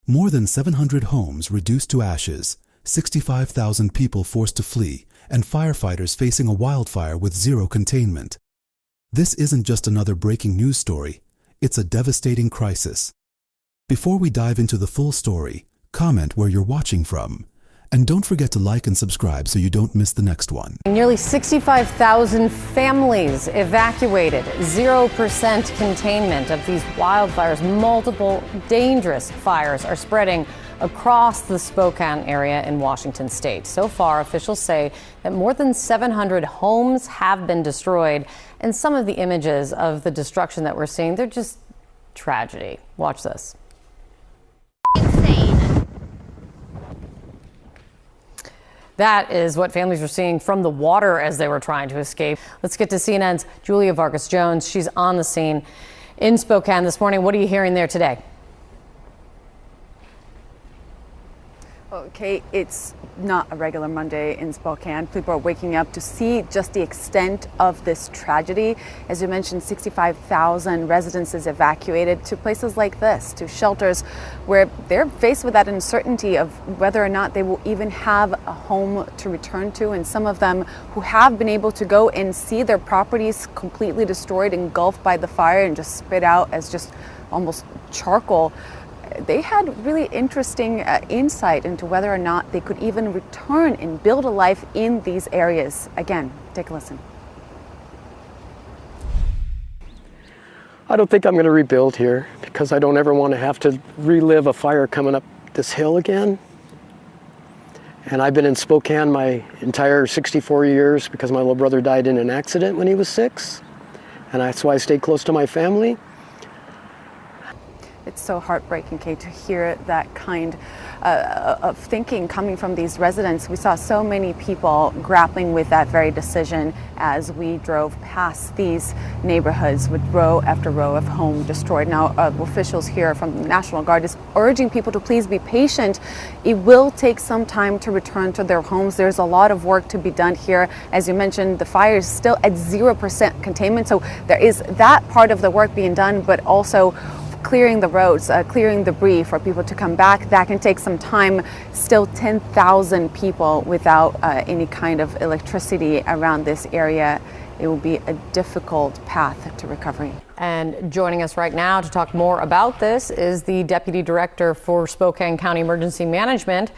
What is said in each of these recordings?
More than 700 homes reduced to ashes, 65,000 people forced to flee, and firefighters facing a wildfire with zero containment. This isn't just another breaking news story, it's a devastating crisis. Before we dive into the full story, comment where you're watching from. And don't forget to like and subscribe so you don't miss the next one. Nearly 65,000 families evacuated, 0% containment of these wildfires. Multiple dangerous fires are spreading across the Spokane area in Washington state. So far, officials say that more than 700 homes have been destroyed. And some of the images of the destruction that we're seeing, they're just tragedy. Watch this. That is what families were seeing from the water as they were trying to escape. Let's get to CNN's Julia Vargas Jones. She's on the scene in Spokane this morning. What are you hearing there today? Okay, it's not a regular Monday in Spokane. People are waking up to see just the extent of this tragedy. As you mentioned, 65,000 residences evacuated to places like this, to shelters where they're faced with that uncertainty of whether or not they will even have a home to return to. And some of them who have been able to go and see their properties completely destroyed, engulfed by the fire and just spit out as just almost charcoal. They had really interesting insight into whether or not they could even return and build a life in these areas. Again, take a listen. I don't think I'm going to rebuild here because I don't ever want to have to relive a fire coming up this hill again. And I've been in Spokane my entire 64 years because my little brother died in an accident when he was 6. And that's why I stayed close to my family. It's so heartbreaking, Kate, to hear that kind of thinking coming from these residents. We saw so many people grappling with that very decision as we drove past these neighborhoods with row after row of homes destroyed. Now, officials here from the National Guard is urging people to please be patient. It will take some time to return to their homes. There's a lot of work to be done here. As you mentioned, the fire is still at 0% containment, so there is that part of the work being done, but also clearing the roads, clearing debris for people to come back. That can take some time. Still 10,000 people without any kind of electricity around this area. It will be a difficult path to recovery. And joining us right now to talk more about this is the Deputy Director for Spokane County Emergency Management,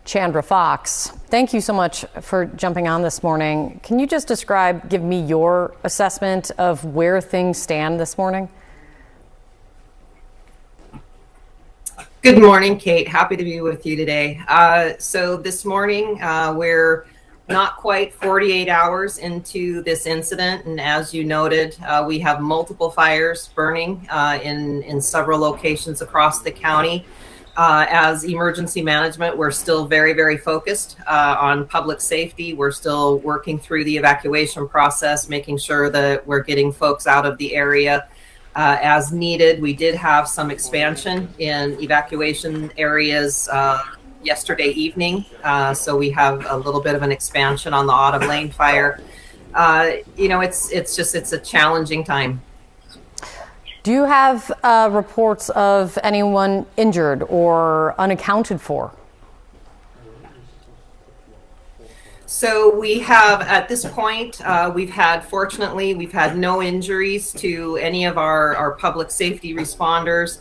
Chandra Fox. Thank you so much for jumping on this morning. Can you just give me your assessment of where things stand this morning? Good morning, Kate. Happy to be with you today. So this morning, we're not quite 48 hours into this incident. And as you noted, we have multiple fires burning in several locations across the county. As emergency management, we're still very, very focused on public safety. We're still working through the evacuation process, making sure that we're getting folks out of the area as needed. We did have some expansion in evacuation areas yesterday evening. So we have a little bit of an expansion on the Autumn Lane fire. It's a challenging time. Do you have reports of anyone injured or unaccounted for? So we have, at this point, fortunately, we've had no injuries to any of our public safety responders.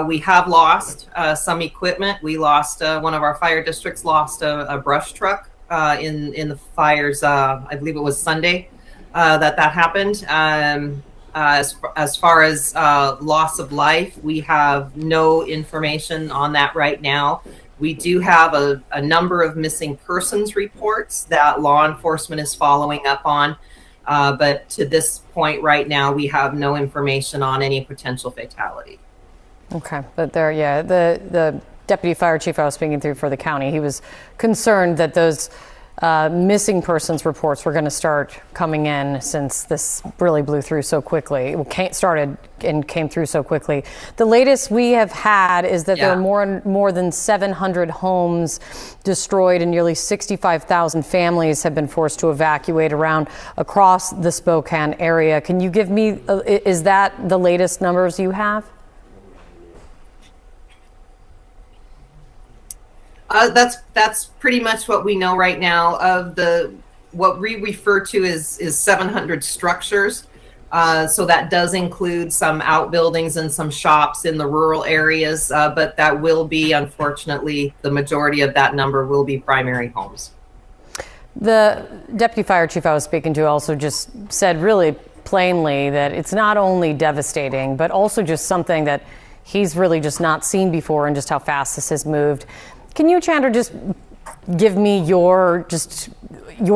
We have lost some equipment. We lost, one of our fire districts lost a brush truck in the fires, I believe it was Sunday that happened. As far as loss of life, we have no information on that right now. We do have a number of missing persons reports that law enforcement is following up on. But to this point right now, we have no information on any potential fatality. Okay, but the deputy fire chief I was speaking through for the county, he was concerned that those missing persons reports were going to start coming in since this really blew through so quickly. It started and came through so quickly. The latest we have had is that there are more than 700 homes destroyed and nearly 65,000 families have been forced to evacuate across the Spokane area. Can you give me, is that the latest numbers you have? That's pretty much what we know right now. Of the what we refer to is 700 structures. So that does include some outbuildings and some shops in the rural areas, but that will be, unfortunately, the majority of that number will be primary homes. The deputy fire chief I was speaking to also just said really plainly that it's not only devastating, but also just something that he's really just not seen before, and just how fast this has moved. Can you, Chandra, just give me your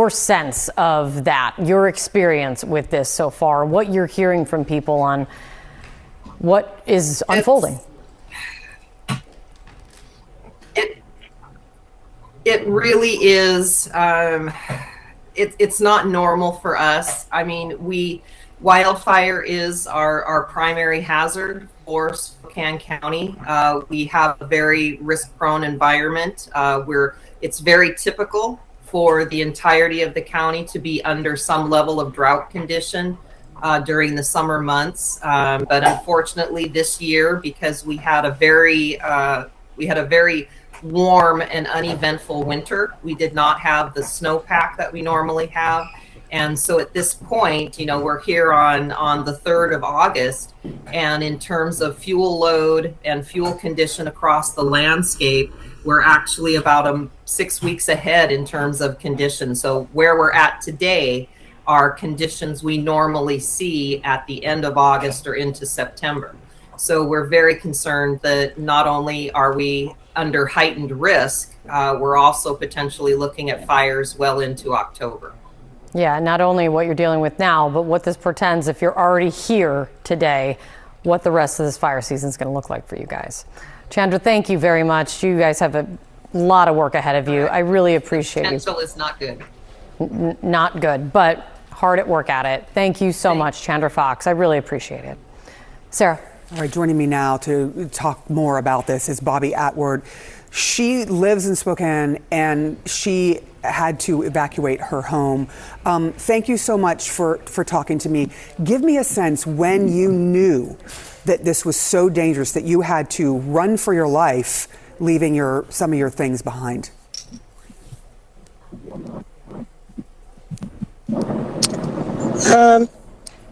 sense of that, your experience with this so far, what you're hearing from people on what is unfolding? It really is. It's not normal for us. I mean, wildfire is our primary hazard for Spokane County. We have a very risk-prone environment where it's very typical for the entirety of the county to be under some level of drought condition during the summer months. But unfortunately, this year, because we had a very warm and uneventful winter, we did not have the snowpack that we normally have. And so at this point, we're here on the 3rd of August, and in terms of fuel load and fuel condition across the landscape, we're actually about 6 weeks ahead in terms of conditions. So where we're at today are conditions we normally see at the end of August or into September. So we're very concerned that not only are we under heightened risk, we're also potentially looking at fires well into October. Yeah, not only what you're dealing with now, but what this portends if you're already here today, what the rest of this fire season is going to look like for you guys. Chandra, thank you very much. You guys have a lot of work ahead of you. I really appreciate it. Potential is not good. Not good, but hard at work at it. Thank you so much, Chandra Fox. I really appreciate it. Sarah. All right, joining me now to talk more about this is Bobby Atwood. She lives in Spokane, and she had to evacuate her home. Thank you so much for talking to me. Give me a sense when you knew that this was so dangerous that you had to run for your life, leaving some of your things behind.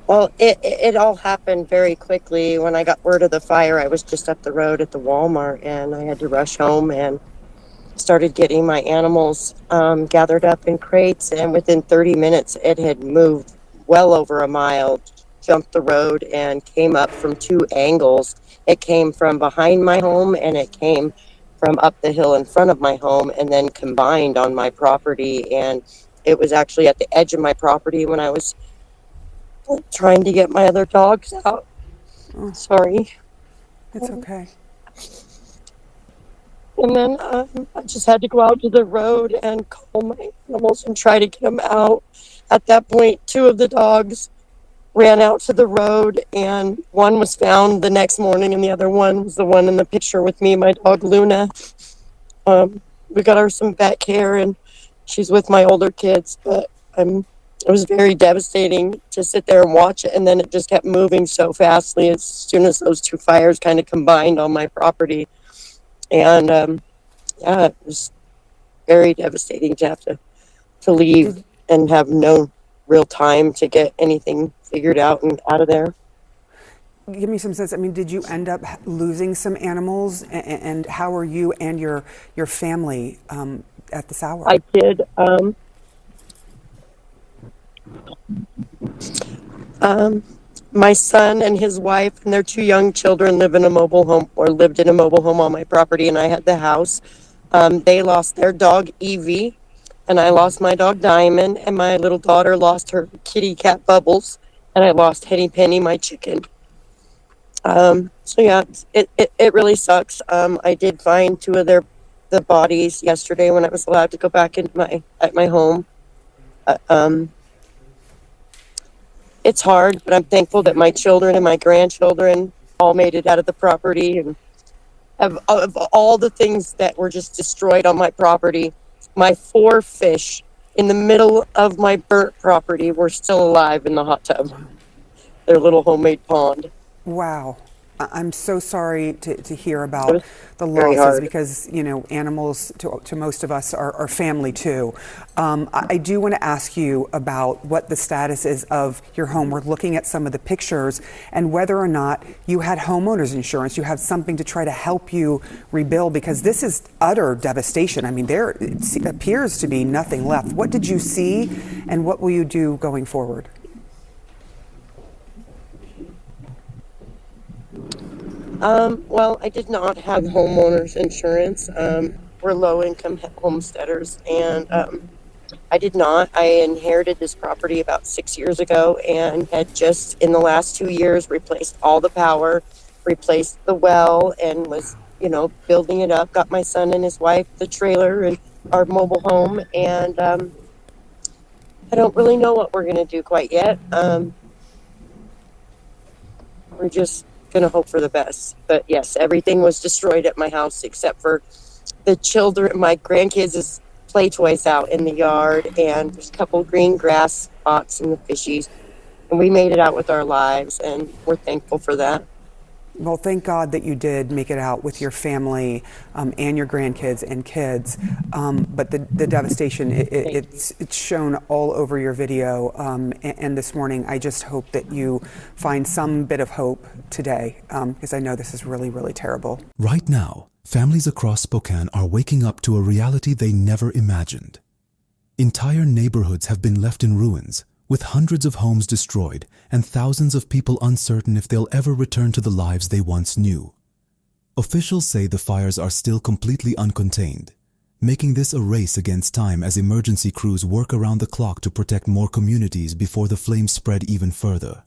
Well, it all happened very quickly. When I got word of the fire, I was just up the road at the Walmart, and I had to rush home and started getting my animals gathered up in crates. And within 30 minutes, it had moved well over a mile, jumped the road, and came up from 2 angles. It came from behind my home, and it came from up the hill in front of my home, and then combined on my property. And it was actually at the edge of my property when I was trying to get my other dogs out. Oh, sorry. It's okay. And then I just had to go out to the road and call my animals and try to get them out. At that point, 2 of the dogs ran out to the road, and one was found the next morning, and the other one was the one in the picture with me, my dog Luna. We got her some vet care, and she's with my older kids, but it was very devastating to sit there and watch it, and then it just kept moving so fastly as soon as those 2 fires kind of combined on my property. And yeah, it was very devastating to have to leave and have no real time to get anything figured out and out of there. Give me some sense. I mean, did you end up losing some animals, and how are you and your family at this hour? I did. My son and his wife and their 2 young children lived in a mobile home on my property, and I had the house. They lost their dog Evie, and I lost my dog Diamond, and my little daughter lost her kitty cat Bubbles, and I lost Henny Penny, my chicken. So yeah, it really sucks. I did find 2 of the bodies yesterday when I was allowed to go back into my home. It's hard, but I'm thankful that my children and my grandchildren all made it out of the property. And of all the things that were just destroyed on my property, my 4 fish in the middle of my burnt property were still alive in the hot tub. Their little homemade pond. Wow. I'm so sorry to hear about the very losses hard. because, you know, animals to most of us are family too. I do want to ask you about what the status is of your home. We're looking at some of the pictures and whether or not you had homeowners insurance, you have something to try to help you rebuild, because this is utter devastation. I mean, there appears to be nothing left. What did you see and what will you do going forward? Well, I did not have homeowners insurance. We're low-income homesteaders, and I did not. I inherited this property about 6 years ago and had just in the last 2 years replaced all the power, replaced the well, and was, you know, building it up. Got my son and his wife the trailer and our mobile home, and I don't really know what we're going to do quite yet. We're just going to hope for the best. But yes, everything was destroyed at my house except for the children, my grandkids' play toys out in the yard, and there's a couple green grass spots and the fishies. And we made it out with our lives, and we're thankful for that. Well, thank God that you did make it out with your family and your grandkids and kids. But the devastation, it's shown all over your video. And this morning, I just hope that you find some bit of hope today, because I know this is really, really terrible. Right now, families across Spokane are waking up to a reality they never imagined. Entire neighborhoods have been left in ruins, with hundreds of homes destroyed and thousands of people uncertain if they'll ever return to the lives they once knew. Officials say the fires are still completely uncontained, making this a race against time as emergency crews work around the clock to protect more communities before the flames spread even further.